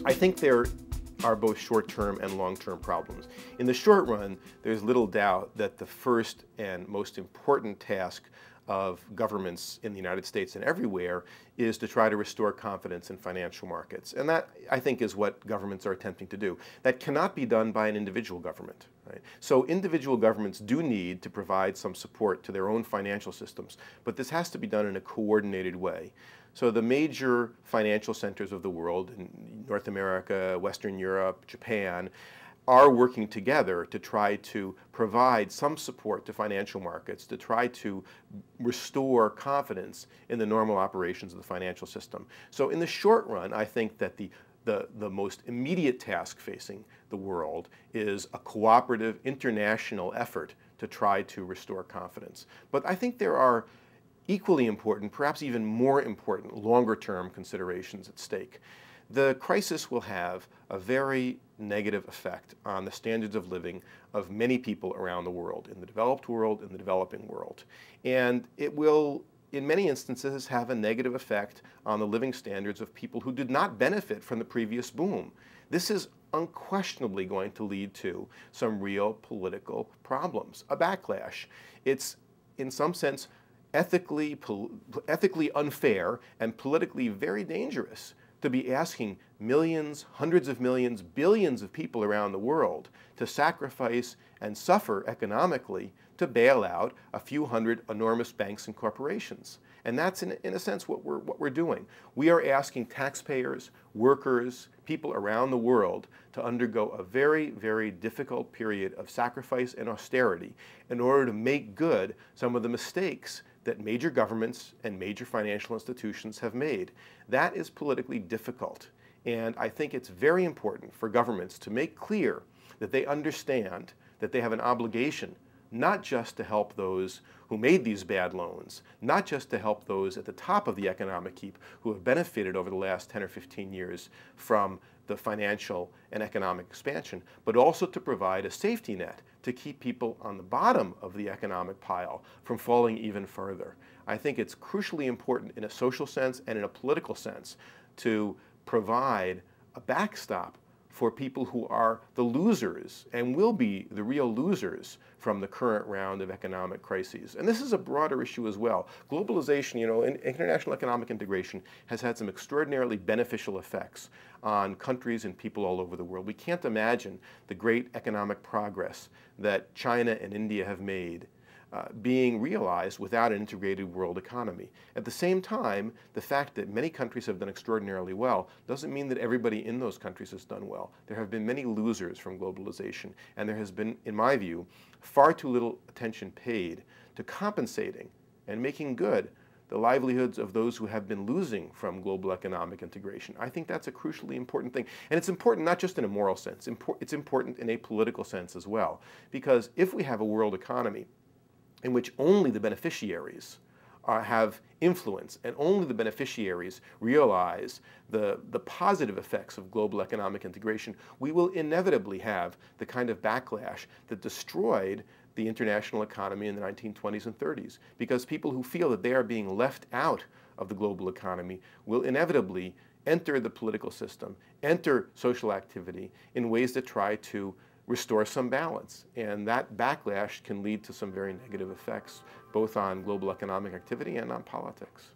I think there are both short-term and long-term problems. In the short run, there's little doubt that the first and most important task of governments in the United States and everywhere is to try to restore confidence in financial markets. And that, I think, is what governments are attempting to do. That cannot be done by an individual government, right? So individual governments do need to provide some support to their own financial systems, but this has to be done in a coordinated way. So the major financial centers of the world, in North America, Western Europe, Japan, are working together to try to provide some support to financial markets, to try to restore confidence in the normal operations of the financial system. So in the short run, I think that the most immediate task facing the world is a cooperative international effort to try to restore confidence. But I think there are equally important, perhaps even more important, longer-term considerations at stake. The crisis will have a very negative effect on the standards of living of many people around the world, in the developed world, in the developing world. And it will, in many instances, have a negative effect on the living standards of people who did not benefit from the previous boom. This is unquestionably going to lead to some real political problems, a backlash. It's, in some sense, ethically unfair and politically very dangerous to be asking millions, hundreds of millions, billions of people around the world to sacrifice and suffer economically to bail out a few hundred enormous banks and corporations. And that's, in a sense, what we're doing. We are asking taxpayers, workers, people around the world to undergo a very, very difficult period of sacrifice and austerity in order to make good some of the mistakes that major governments and major financial institutions have made. That is politically difficult. And I think it's very important for governments to make clear that they understand that they have an obligation not just to help those who made these bad loans, not just to help those at the top of the economic heap who have benefited over the last 10 or 15 years from the financial and economic expansion, but also to provide a safety net to keep people on the bottom of the economic pile from falling even further. I think it's crucially important in a social sense and in a political sense to provide a backstop for people who are the losers and will be the real losers from the current round of economic crises. And this is a broader issue as well. Globalization, international economic integration has had some extraordinarily beneficial effects on countries and people all over the world. We can't imagine the great economic progress that China and India have made being realized without an integrated world economy. At the same time, the fact that many countries have done extraordinarily well doesn't mean that everybody in those countries has done well. There have been many losers from globalization, and there has been, in my view, far too little attention paid to compensating and making good the livelihoods of those who have been losing from global economic integration. I think that's a crucially important thing. And it's important not just in a moral sense, it's important in a political sense as well. Because if we have a world economy in which only the beneficiaries have influence and only the beneficiaries realize the positive effects of global economic integration, we will inevitably have the kind of backlash that destroyed the international economy in the 1920s and 30s. Because people who feel that they are being left out of the global economy will inevitably enter the political system, enter social activity in ways that try to restore some balance. And that backlash can lead to some very negative effects, both on global economic activity and on politics.